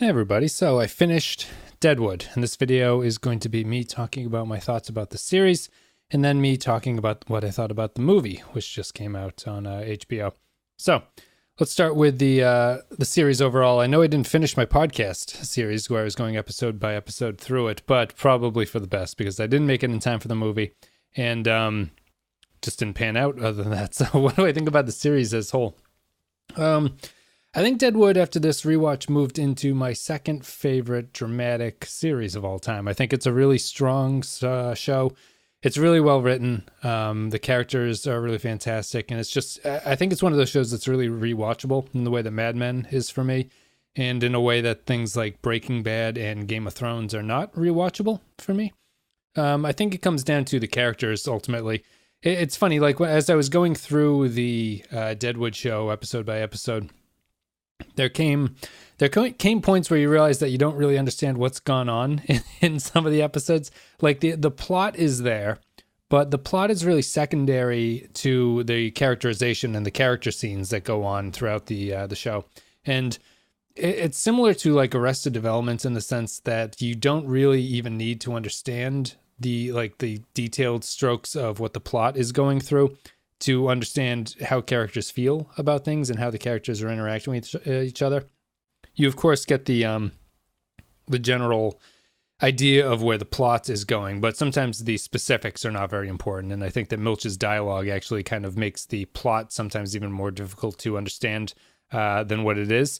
Hey everybody, so I finished Deadwood, and this video is going to be me talking about my thoughts about the series, and then me talking about what I thought about the movie, which just came out on HBO. So, let's start with the series overall. I know I didn't finish my podcast series where I was going episode by episode through it, but probably for the best, because I didn't make it in time for the movie, and just didn't pan out other than that. So what do I think about the series as a whole? I think Deadwood, after this rewatch, moved into my second favorite dramatic series of all time. I think it's a really strong show. It's really well written. The characters are really fantastic. And it's just, I think it's one of those shows that's really rewatchable in the way that Mad Men is for me. And in a way that things like Breaking Bad and Game of Thrones are not rewatchable for me. I think it comes down to the characters, ultimately. It's funny, like as I was going through the Deadwood show episode by episode, there came points where you realize that you don't really understand what's gone on in some of the episodes. Like the plot is there, but the plot is really secondary to the characterization and the character scenes that go on throughout the show. And it's similar to like Arrested Development in the sense that you don't really even need to understand the detailed strokes of what the plot is going through to understand how characters feel about things and how the characters are interacting with each other. You, of course, get the general idea of where the plot is going, but sometimes the specifics are not very important. And I think that Milch's dialogue actually kind of makes the plot sometimes even more difficult to understand than what it is.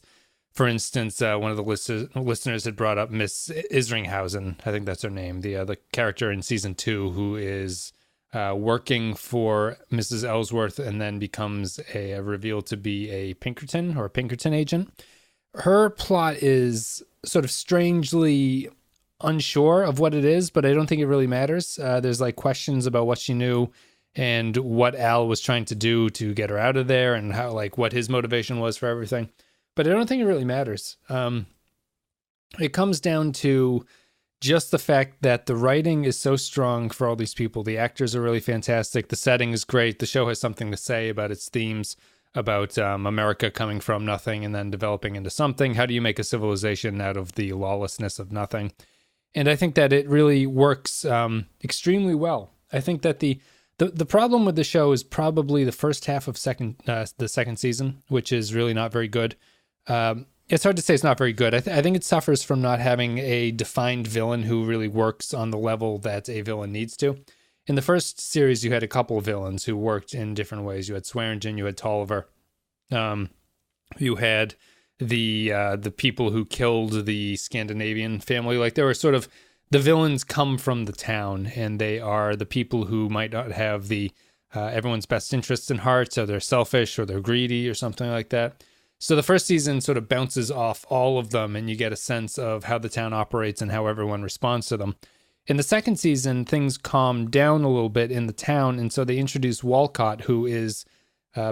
For instance, one of the listeners had brought up Miss Isringhausen. I think that's her name, the character in season 2 who is working for Mrs. Ellsworth and then becomes revealed to be a Pinkerton agent. Her plot is sort of strangely unsure of what it is, but I don't think it really matters. There's like questions about what she knew and what Al was trying to do to get her out of there and how what his motivation was for everything. But I don't think it really matters. It comes down to just the fact that the writing is so strong for all these people. The actors are really fantastic. The setting is great. The show has something to say about its themes, about America coming from nothing and then developing into something. How do you make a civilization out of the lawlessness of nothing? And I think that it really works extremely well. I think that the problem with the show is probably the first half of the second season, which is really not very good. It's hard to say it's not very good. I think it suffers from not having a defined villain who really works on the level that a villain needs to. In the first series, you had a couple of villains who worked in different ways. You had Swearingen, you had Tolliver. You had the people who killed the Scandinavian family. Like there were sort of the villains come from the town, and they are the people who might not have the everyone's best interests in heart, so they're selfish or they're greedy or something like that. So the first season sort of bounces off all of them, and you get a sense of how the town operates and how everyone responds to them. In the second season, things calm down a little bit in the town, and so they introduce Walcott, who is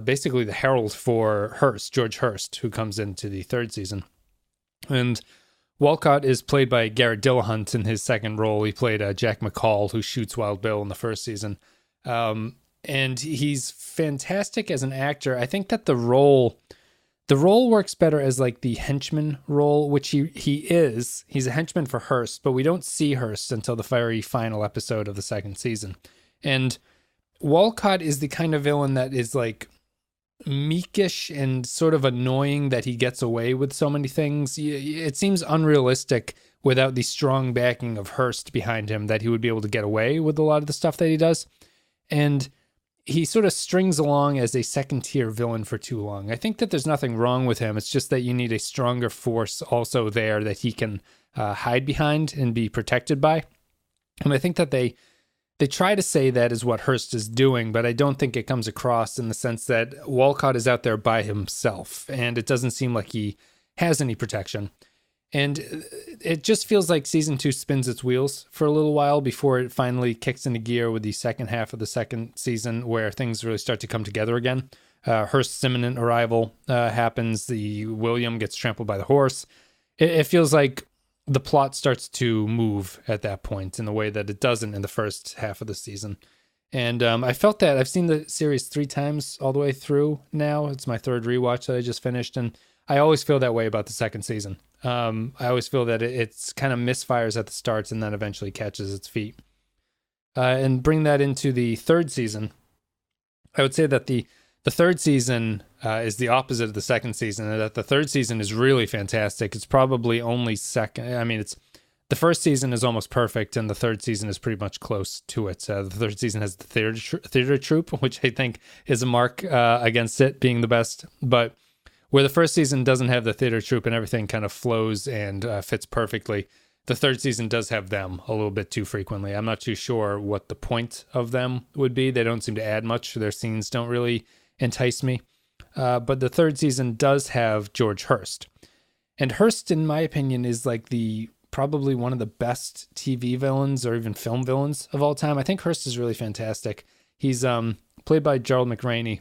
basically the herald for Hearst, George Hearst, who comes into the third season. And Walcott is played by Garrett Dillahunt in his second role. He played Jack McCall, who shoots Wild Bill in the first season. And he's fantastic as an actor. I think that the role works better as like the henchman role, which he is. He's a henchman for Hearst, but we don't see Hearst until the very final episode of the second season. And Walcott is the kind of villain that is like meekish and sort of annoying that he gets away with so many things. It seems unrealistic without the strong backing of Hearst behind him that he would be able to get away with a lot of the stuff that he does. And he sort of strings along as a second-tier villain for too long. I think that there's nothing wrong with him. It's just that you need a stronger force also there that he can hide behind and be protected by. And I think that they try to say that is what Hearst is doing, but I don't think it comes across in the sense that Walcott is out there by himself, and it doesn't seem like he has any protection. And it just feels like season 2 spins its wheels for a little while before it finally kicks into gear with the second half of the second season, where things really start to come together again. Hearst's imminent arrival happens. The William gets trampled by the horse. It feels like the plot starts to move at that point in the way that it doesn't in the first half of the season. And I felt that. I've seen the series 3 times all the way through now. It's my third rewatch that I just finished, and I always feel that way about the second season. I always feel that it's kind of misfires at the starts and then eventually catches its feet. And bring that into the third season. I would say that the third season is the opposite of the second season, and that the third season is really fantastic. It's probably only second. I mean, the first season is almost perfect, and the third season is pretty much close to it. The third season has the theater troupe, which I think is a mark against it being the best. But where the first season doesn't have the theater troupe and everything kind of flows and fits perfectly, the third season does have them a little bit too frequently. I'm not too sure what the point of them would be. They don't seem to add much. Their scenes don't really entice me. But the third season does have George Hearst. And Hearst, in my opinion, is like probably one of the best TV villains or even film villains of all time. I think Hearst is really fantastic. He's played by Gerald McRaney.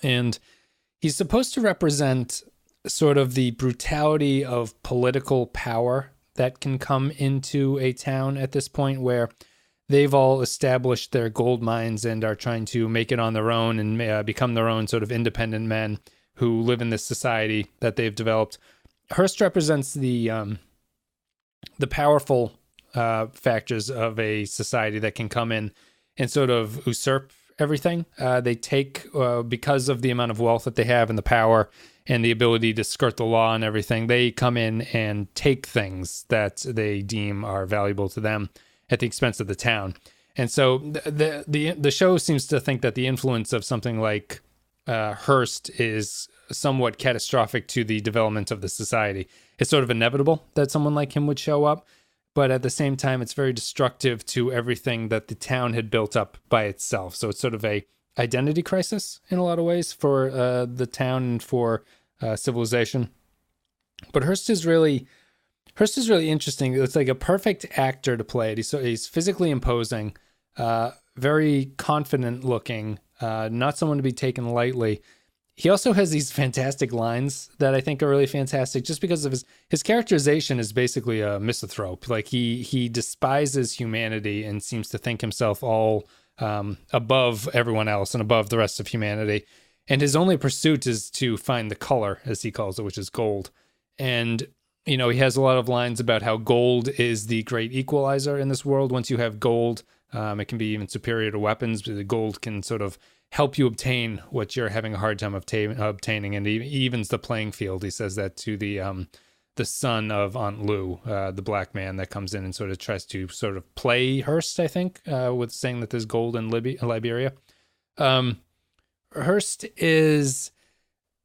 And he's supposed to represent sort of the brutality of political power that can come into a town at this point, where they've all established their gold mines and are trying to make it on their own and become their own sort of independent men who live in this society that they've developed. Hearst represents the powerful factors of a society that can come in and sort of usurp everything. They take, because of the amount of wealth that they have and the power and the ability to skirt the law and everything, they come in and take things that they deem are valuable to them at the expense of the town. And so the show seems to think that the influence of something like Hearst is somewhat catastrophic to the development of the society. It's sort of inevitable that someone like him would show up, but at the same time, it's very destructive to everything that the town had built up by itself. So it's sort of a identity crisis in a lot of ways for the town and for civilization. But Hearst is really interesting. It's like a perfect actor to play it. He's physically imposing, very confident looking, not someone to be taken lightly. He also has these fantastic lines that I think are really fantastic just because of his characterization is basically a misanthrope. Like he despises humanity and seems to think himself all above everyone else and above the rest of humanity. And his only pursuit is to find the color, as he calls it, which is gold. And, he has a lot of lines about how gold is the great equalizer in this world. Once you have gold, it can be even superior to weapons. The gold can sort of help you obtain what you're having a hard time obtaining, and he evens the playing field. He says that to the son of Aunt Lou, the black man that comes in and sort of tries to sort of play Hearst, I think, with saying that there's gold in Liberia. Hearst is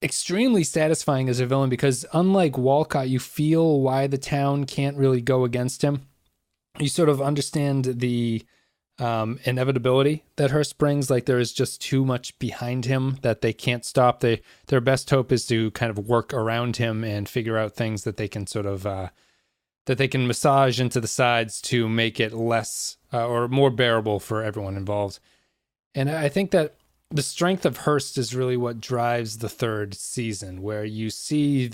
extremely satisfying as a villain because, unlike Walcott, you feel why the town can't really go against him. You sort of understand the inevitability that Hearst brings. Like, there is just too much behind him that they can't stop. Their best hope is to kind of work around him and figure out things that they can sort of that they can massage into the sides to make it less or more bearable for everyone involved. And I think that the strength of Hearst is really what drives the third season, where you see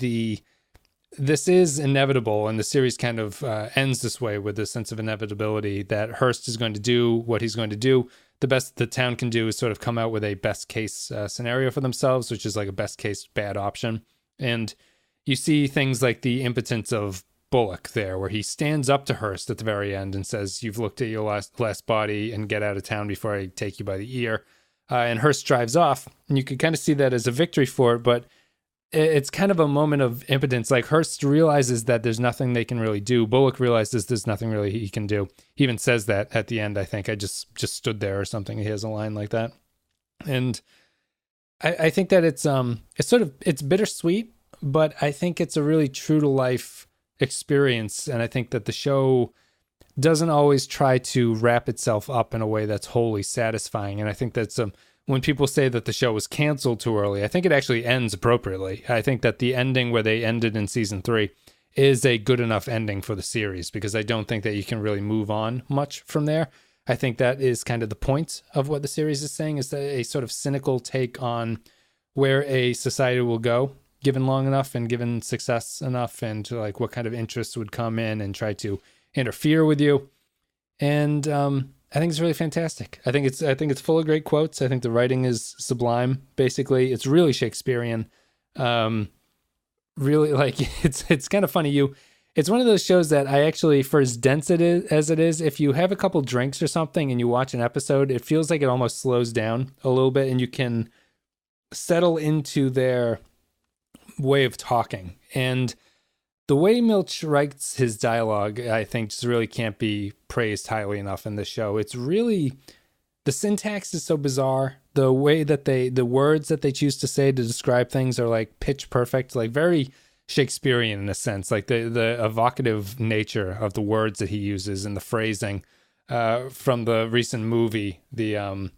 this is inevitable, and the series kind of ends this way with this sense of inevitability that Hearst is going to do what he's going to do. The best the town can do is sort of come out with a best case scenario for themselves, which is like a best case bad option. And you see things like the impotence of Bullock there, where he stands up to Hearst at the very end and says, "You've looked at your last body, and get out of town before I take you by the ear." And Hearst drives off, and you can kind of see that as a victory for it, but it's kind of a moment of impotence. Like, Hearst realizes that there's nothing they can really do. Bullock realizes there's nothing really he can do. He even says that at the end, I think. "I just stood there," or something. He has a line like that. And I think that it's bittersweet, but I think it's a really true to life experience. And I think that the show doesn't always try to wrap itself up in a way that's wholly satisfying. And I think that's when people say that the show was canceled too early, I think it actually ends appropriately. I think that the ending where they ended in season 3 is a good enough ending for the series, because I don't think that you can really move on much from there. I think that is kind of the point of what the series is saying, is that a sort of cynical take on where a society will go given long enough and given success enough, and like what kind of interests would come in and try to interfere with you. And I think it's really fantastic. I think it's full of great quotes. I think the writing is sublime. Basically, it's really Shakespearean. really like it's kind of funny. It's one of those shows that I actually, for as dense as it is, if you have a couple drinks or something and you watch an episode, it feels like it almost slows down a little bit, and you can settle into their way of talking. And the way Milch writes his dialogue, I think, just really can't be praised highly enough in this show. It's really, the syntax is so bizarre. The way that the words that they choose to say to describe things are like pitch perfect, like very Shakespearean in a sense, like the evocative nature of the words that he uses and the phrasing from the recent movie, it'd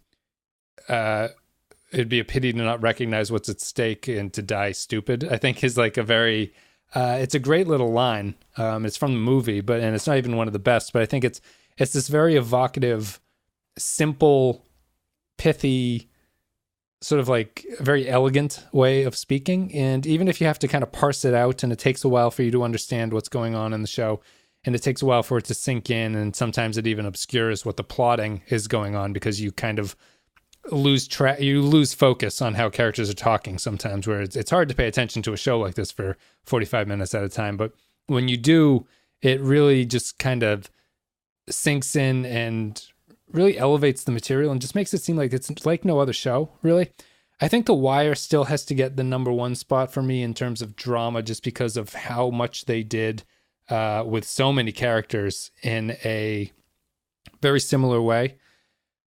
be a pity to not recognize what's at stake and to die stupid, I think is like a very, it's a great little line. It's from the movie, and it's not even one of the best, but I think it's this very evocative, simple, pithy, sort of like very elegant way of speaking. And even if you have to kind of parse it out, and it takes a while for you to understand what's going on in the show, and it takes a while for it to sink in, and sometimes it even obscures what the plotting is going on because you kind of you lose focus on how characters are talking sometimes, where it's hard to pay attention to a show like this for 45 minutes at a time. But when you do, it really just kind of sinks in and really elevates the material and just makes it seem like it's like no other show, really. I think The Wire still has to get the number one spot for me in terms of drama, just because of how much they did with so many characters in a very similar way.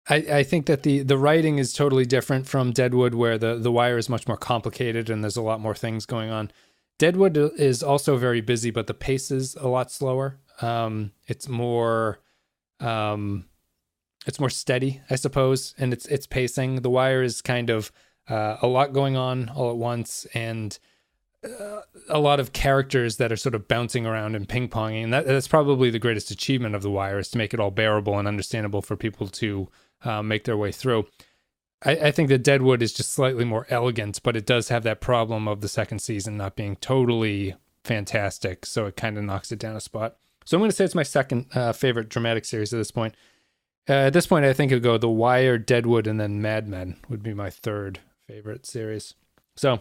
I think that the writing is totally different from Deadwood, where the Wire is much more complicated and there's a lot more things going on. Deadwood is also very busy, but the pace is a lot slower. It's more steady, I suppose, and its pacing. The Wire is kind of a lot going on all at once, and a lot of characters that are sort of bouncing around and ping-ponging. And that's probably the greatest achievement of The Wire, is to make it all bearable and understandable for people to make their way through. I think that Deadwood is just slightly more elegant, but it does have that problem of the second season not being totally fantastic, so it kind of knocks it down a spot. So I'm going to say it's my second favorite dramatic series at this point. At this point, I think it would go The Wire, Deadwood, and then Mad Men would be my third favorite series. So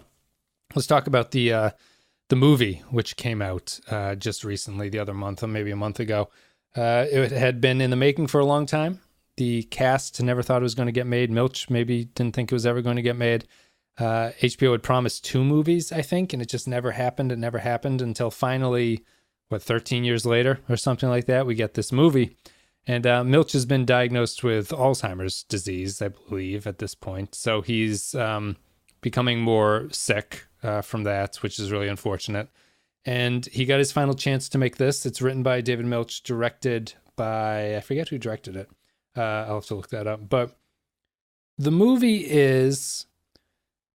let's talk about the movie, which came out just recently, the other month, or maybe a month ago. It had been in the making for a long time. The cast never thought it was going to get made. Milch maybe didn't think it was ever going to get made. HBO had promised 2 movies, I think, and it just never happened. It never happened until finally, 13 years later or something like that, we get this movie. And Milch has been diagnosed with Alzheimer's disease, I believe, at this point. So he's becoming more sick from that, which is really unfortunate. And he got his final chance to make this. It's written by David Milch, directed by, I forget who directed it. I'll have to look that up. But the movie is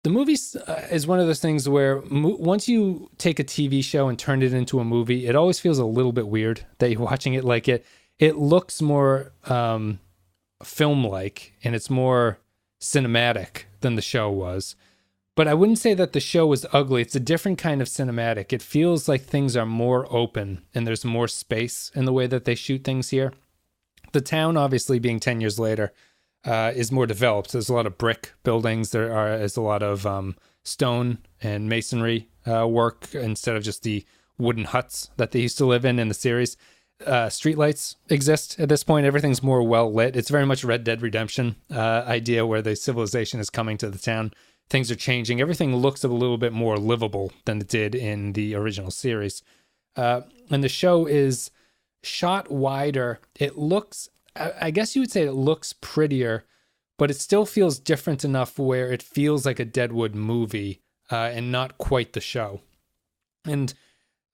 one of those things where once you take a TV show and turn it into a movie, it always feels a little bit weird that you're watching it. Like it looks more film-like, and it's more cinematic than the show was. But I wouldn't say that the show was ugly. It's a different kind of cinematic. It feels like things are more open and there's more space in the way that they shoot things here. The town, obviously, being 10 years later, is more developed. There's a lot of brick buildings. There's a lot of stone and masonry work instead of just the wooden huts that they used to live in the series. Streetlights exist at this point. Everything's more well lit. It's very much Red Dead Redemption idea, where the civilization is coming to the town. Things are changing. Everything looks a little bit more livable than it did in the original series. And the show is shot wider. It looks, I guess you would say it looks prettier, but it still feels different enough where it feels like a Deadwood movie and not quite the show. And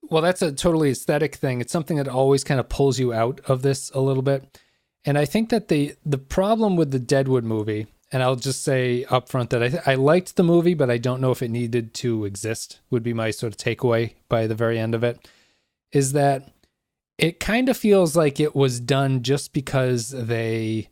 well, that's a totally aesthetic thing. It's something that always kind of pulls you out of this a little bit. And I think that the problem with the Deadwood movie, and I'll just say up front that I liked the movie, but I don't know if it needed to exist, would be my sort of takeaway by the very end of it, is that it kind of feels like it was done just because it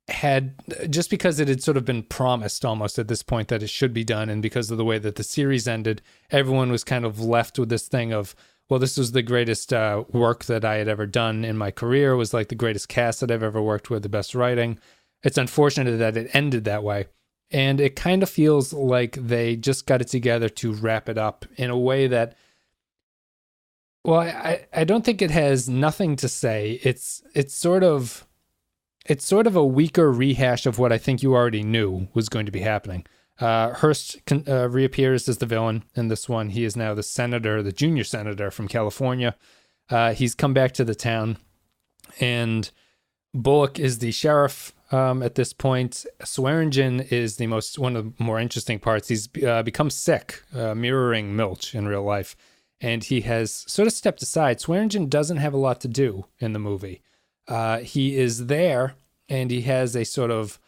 had sort of been promised almost at this point that it should be done. And because of the way that the series ended, everyone was kind of left with this thing of, well, this was the greatest work that I had ever done in my career. It was like the greatest cast that I've ever worked with, the best writing. It's unfortunate that it ended that way. And it kind of feels like they just got it together to wrap it up in a way that, well, I don't think it has nothing to say. It's sort of a weaker rehash of what I think you already knew was going to be happening. Hearst reappears as the villain in this one. He is now the senator, the junior senator from California. He's come back to the town, and Bullock is the sheriff at this point. Swearingen is one of the more interesting parts. He's become sick, mirroring Milch in real life, and he has sort of stepped aside. Swearingen doesn't have a lot to do in the movie. He is there, and he has a sort of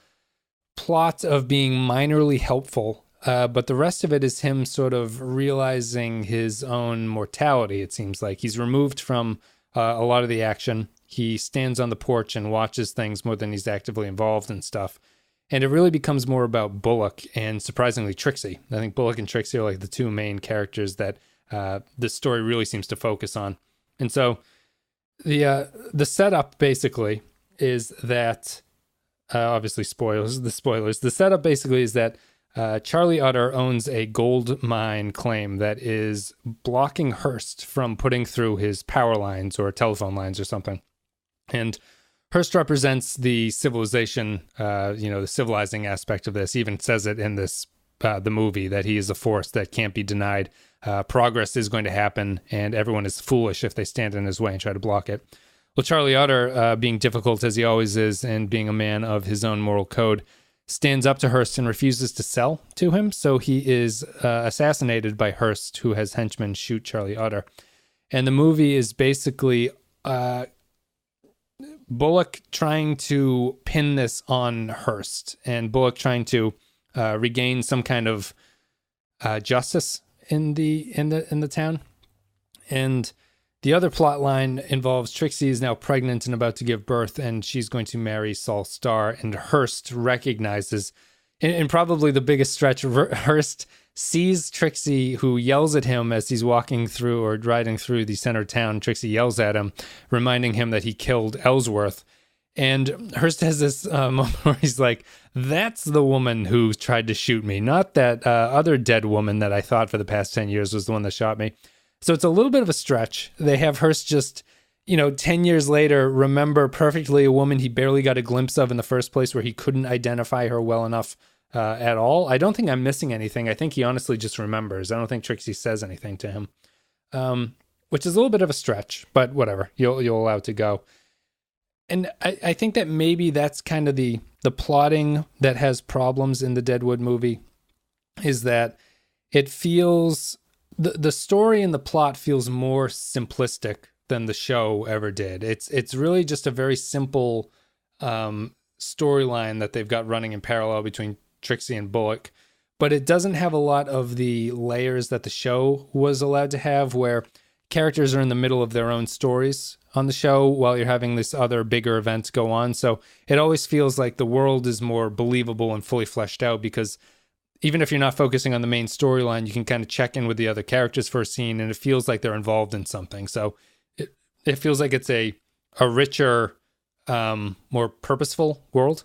plot of being minorly helpful, but the rest of it is him sort of realizing his own mortality, it seems like. He's removed from a lot of the action. He stands on the porch and watches things more than he's actively involved in stuff. And it really becomes more about Bullock and, surprisingly, Trixie. I think Bullock and Trixie are like the two main characters that the story really seems to focus on. And so the setup basically is that, obviously spoilers. The setup basically is that Charlie Utter owns a gold mine claim that is blocking Hearst from putting through his power lines or telephone lines or something. And Hearst represents the civilization, the civilizing aspect of this. He even says it in this the movie that he is a force that can't be denied. Progress is going to happen, and everyone is foolish if they stand in his way and try to block it. Well, Charlie Utter, being difficult as he always is and being a man of his own moral code, stands up to Hearst and refuses to sell to him. So he is assassinated by Hearst, who has henchmen shoot Charlie Utter. And the movie is basically Bullock trying to pin this on Hearst, and Bullock trying to regain some kind of justice in the town. And the other plot line involves Trixie is now pregnant and about to give birth, and she's going to marry Saul Starr. And Hearst recognizes, in probably the biggest stretch, Hearst sees Trixie, who yells at him as he's walking through or riding through the center of town. Trixie yells at him, reminding him that he killed Ellsworth. And Hearst has this moment where he's like, that's the woman who tried to shoot me, not that other dead woman that I thought for the past 10 years was the one that shot me. So it's a little bit of a stretch. They have Hearst just, 10 years later, remember perfectly a woman he barely got a glimpse of in the first place, where he couldn't identify her well enough at all. I don't think I'm missing anything. I think he honestly just remembers. I don't think Trixie says anything to him, which is a little bit of a stretch, but whatever. You'll allow it to go. And I think that maybe that's kind of the plotting that has problems in the Deadwood movie, is that it feels... The story and the plot feels more simplistic than the show ever did. It's really just a very simple storyline that they've got running in parallel between Trixie and Bullock, but it doesn't have a lot of the layers that the show was allowed to have, where characters are in the middle of their own stories on the show while you're having this other bigger events go on. So it always feels like the world is more believable and fully fleshed out, because even if you're not focusing on the main storyline, you can kind of check in with the other characters for a scene, and it feels like they're involved in something. So it feels like it's a richer, more purposeful world.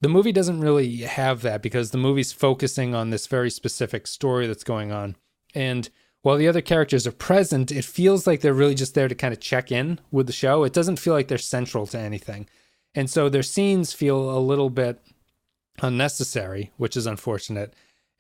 The movie doesn't really have that, because the movie's focusing on this very specific story that's going on. And while the other characters are present, it feels like they're really just there to kind of check in with the show. It doesn't feel like they're central to anything. And so their scenes feel a little bit unnecessary, which is unfortunate.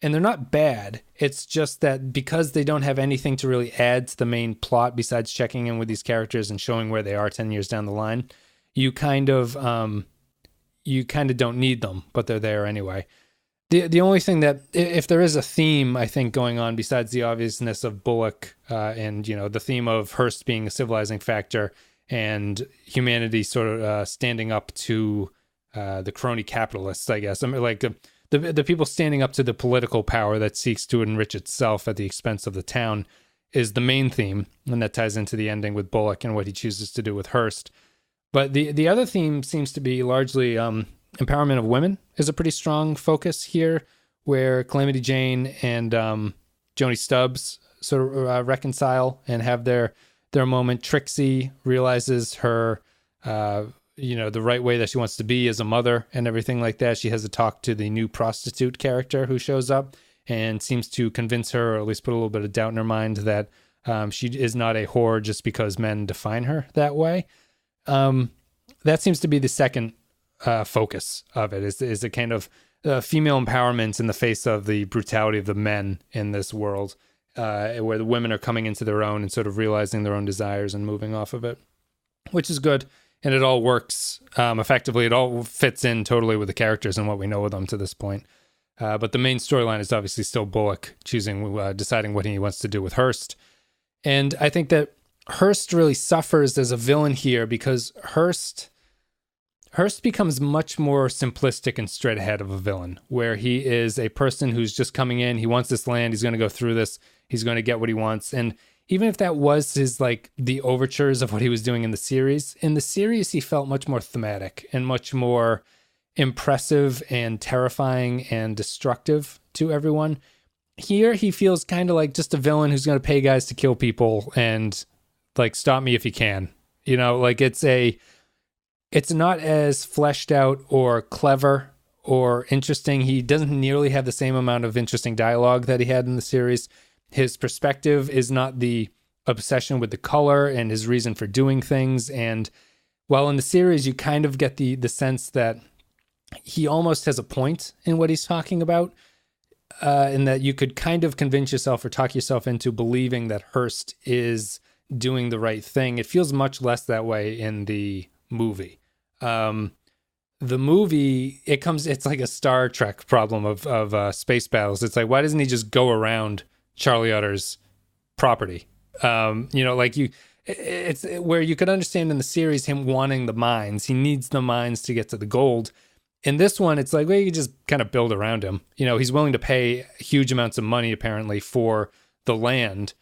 And they're not bad. It's just that because they don't have anything to really add to the main plot besides checking in with these characters and showing where they are 10 years down the line, you kind of don't need them, but they're there anyway. The only thing that, if there is a theme, I think, going on besides the obviousness of Bullock and, the theme of Hearst being a civilizing factor and humanity sort of standing up to the crony capitalists, I guess. I mean, like the people standing up to the political power that seeks to enrich itself at the expense of the town is the main theme, and that ties into the ending with Bullock and what he chooses to do with Hearst. But the other theme seems to be largely empowerment of women is a pretty strong focus here, where Calamity Jane and Joni Stubbs sort of reconcile and have their moment. Trixie realizes her the right way that she wants to be as a mother and everything like that. She has a talk to the new prostitute character who shows up and seems to convince her, or at least put a little bit of doubt in her mind, that she is not a whore just because men define her that way. That seems to be the second focus of it, is a kind of female empowerment in the face of the brutality of the men in this world, where the women are coming into their own and sort of realizing their own desires and moving off of it, which is good. And it all works effectively. It all fits in totally with the characters and what we know of them to this point. But the main storyline is obviously still Bullock deciding what he wants to do with Hearst. And I think that Hearst really suffers as a villain here because Hearst becomes much more simplistic and straight ahead of a villain, where he is a person who's just coming in. He wants this land. He's going to go through this. He's going to get what he wants. And even if that was his, the overtures of what he was doing in the series he felt much more thematic and much more impressive and terrifying and destructive to everyone. Here, he feels kind of like just a villain who's going to pay guys to kill people and stop me if you can. It's not as fleshed out or clever or interesting. He doesn't nearly have the same amount of interesting dialogue that he had in the series. His perspective is not the obsession with the color and his reason for doing things. And while in the series, you kind of get the sense that he almost has a point in what he's talking about, and that you could kind of convince yourself or talk yourself into believing that Hearst is doing the right thing. It feels much less that way in the movie. The movie, it's like a Star Trek problem of space battles. It's like, why doesn't he just go around Charlie Utter's property? It's where you could understand in the series him wanting the mines. He needs the mines to get to the gold. In this one, it's like, well, you just kind of build around him. He's willing to pay huge amounts of money, apparently, for the land.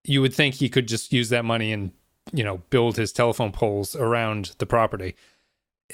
You would think he could just use that money and, build his telephone poles around the property.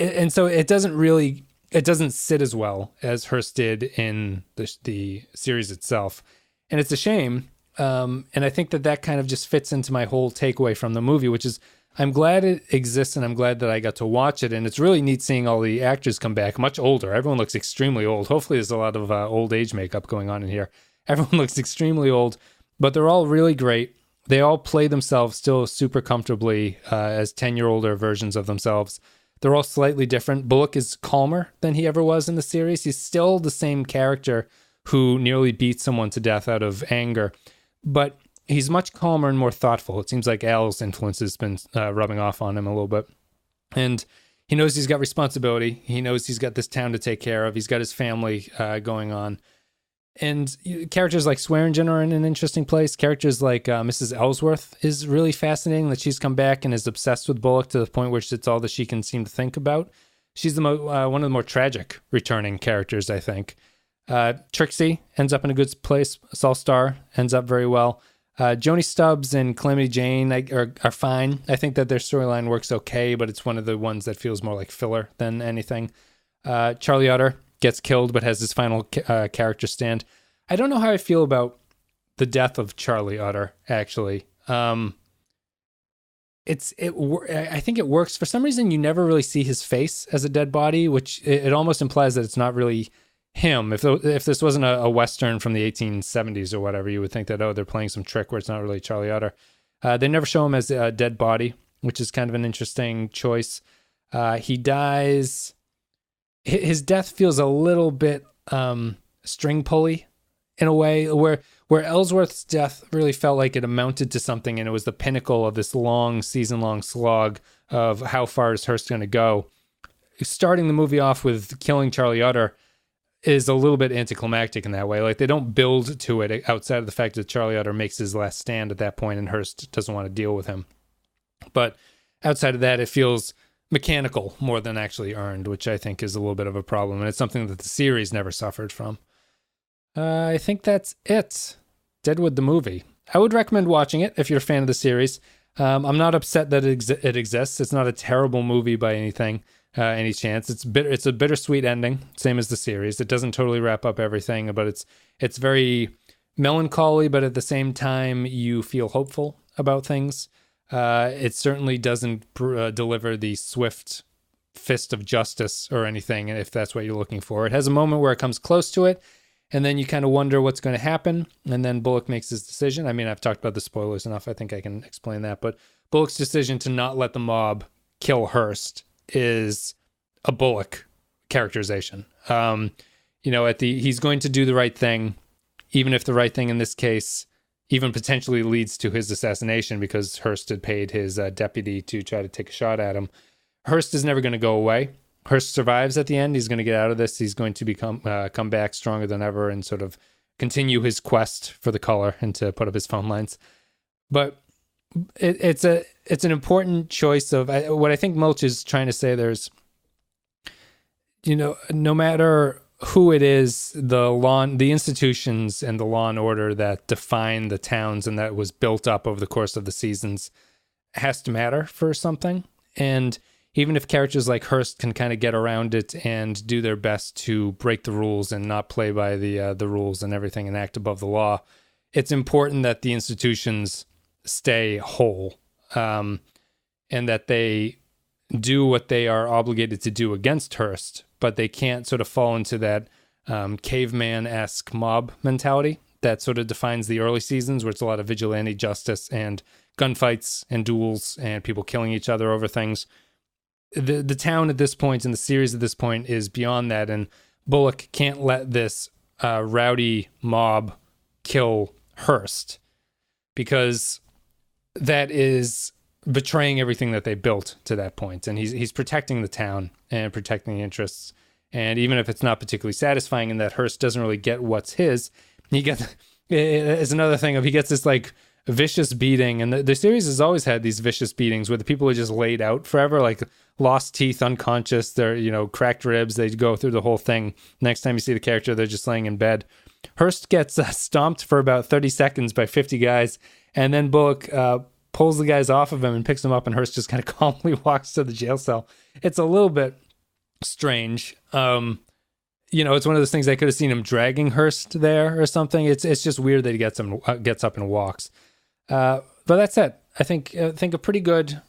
And so it doesn't sit as well as Hearst did in the series itself. And it's a shame. And I think that kind of just fits into my whole takeaway from the movie, which is I'm glad it exists and I'm glad that I got to watch it. And it's really neat seeing all the actors come back much older. Everyone looks extremely old. Hopefully there's a lot of old age makeup going on in here. Everyone looks extremely old, but they're all really great. They all play themselves still super comfortably as 10-year-older versions of themselves. They're all slightly different. Bullock is calmer than he ever was in the series. He's still the same character who nearly beats someone to death out of anger, but he's much calmer and more thoughtful. It seems like Al's influence has been rubbing off on him a little bit. And he knows he's got responsibility. He knows he's got this town to take care of. He's got his family going on. And characters like Swearingen are in an interesting place. Characters like Mrs. Ellsworth is really fascinating, that she's come back and is obsessed with Bullock to the point where it's all that she can seem to think about. She's one of the more tragic returning characters, I think. Trixie ends up in a good place. Saul Starr ends up very well. Joni Stubbs and Calamity Jane are fine. I think that their storyline works okay, but it's one of the ones that feels more like filler than anything. Charlie Utter gets killed, but has his final character stand. I don't know how I feel about the death of Charlie Utter, actually. I think it works. For some reason, you never really see his face as a dead body, which it almost implies that it's not really him. If this wasn't a Western from the 1870s or whatever, you would think that, they're playing some trick where it's not really Charlie Utter. They never show him as a dead body, which is kind of an interesting choice. He dies. His death feels a little bit string pulley in a way, where Ellsworth's death really felt like it amounted to something, and it was the pinnacle of this season-long slog of how far is Hearst going to go. Starting the movie off with killing Charlie Utter is a little bit anticlimactic in that way. Like, they don't build to it outside of the fact that Charlie Utter makes his last stand at that point and Hearst doesn't want to deal with him. But outside of that, it feels mechanical more than actually earned, which I think is a little bit of a problem. And it's something that the series never suffered from. I think that's it. Deadwood the movie. I would recommend watching it if you're a fan of the series. I'm not upset that it exists. It's not a terrible movie by any chance. It's a bittersweet ending, same as the series. It doesn't totally wrap up everything, but it's very melancholy, but at the same time, you feel hopeful about things. It certainly doesn't deliver the swift fist of justice or anything, if that's what you're looking for. It has a moment where it comes close to it, and then you kind of wonder what's going to happen, and then Bullock makes his decision. I mean, I've talked about the spoilers enough. I think I can explain that, but Bullock's decision to not let the mob kill Hearst is a Bullock characterization. He's going to do the right thing, even if the right thing in this case even potentially leads to his assassination, because Hearst had paid his deputy to try to take a shot at him. Hearst is never going to go away. Hearst survives at the end. He's going to get out of this. He's going to come back stronger than ever and sort of continue his quest for the color and to put up his phone lines. But it's an important choice of what I think Mulch is trying to say. There's, no matter who it is, the institutions and the law and order that define the towns and that was built up over the course of the seasons has to matter for something. And even if characters like Hearst can kind of get around it and do their best to break the rules and not play by the rules and everything and act above the law, it's important that the institutions stay whole, and that they do what they are obligated to do against Hearst, but they can't sort of fall into that caveman-esque mob mentality that sort of defines the early seasons, where it's a lot of vigilante justice and gunfights and duels and people killing each other over things. The town at this point, in the series at this point, is beyond that, and Bullock can't let this rowdy mob kill Hearst, because that is betraying everything that they built to that point. And he's protecting the town and protecting the interests. And even if it's not particularly satisfying in that Hearst doesn't really get what's his, he gets, it's another thing of, he gets this like vicious beating. And the series has always had these vicious beatings where the people are just laid out forever, like lost teeth, unconscious, they're, cracked ribs. They go through the whole thing. Next time you see the character, they're just laying in bed. Hearst gets stomped for about 30 seconds by 50 guys. And then Bullock pulls the guys off of him and picks them up, and Hearst just kind of calmly walks to the jail cell. It's a little bit strange. It's one of those things I could have seen him dragging Hearst there or something. It's just weird that he gets up and walks. But that's it. I think a pretty good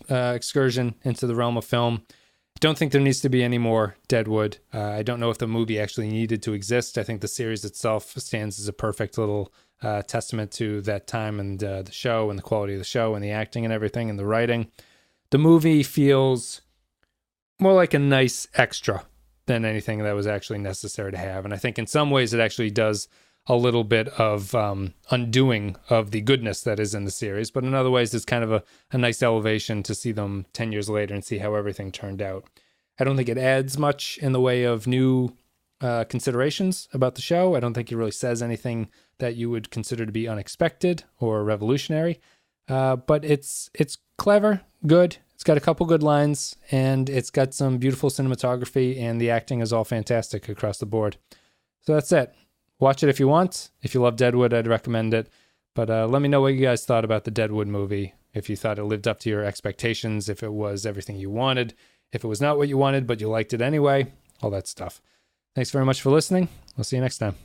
excursion into the realm of film. Don't think there needs to be any more Deadwood. I don't know if the movie actually needed to exist. I think the series itself stands as a perfect little testament to that time and the show and the quality of the show and the acting and everything and the writing. The movie feels more like a nice extra than anything that was actually necessary to have. And I think in some ways it actually does a little bit of undoing of the goodness that is in the series. But in other ways, it's kind of a nice elevation to see them 10 years later and see how everything turned out. I don't think it adds much in the way of new considerations about the show. I don't think it really says anything that you would consider to be unexpected or revolutionary. But it's clever, good. It's got a couple good lines, and it's got some beautiful cinematography, and the acting is all fantastic across the board. So that's it. Watch it if you want. If you love Deadwood, I'd recommend it. But let me know what you guys thought about the Deadwood movie. If you thought it lived up to your expectations, if it was everything you wanted, if it was not what you wanted, but you liked it anyway, all that stuff. Thanks very much for listening. We'll see you next time.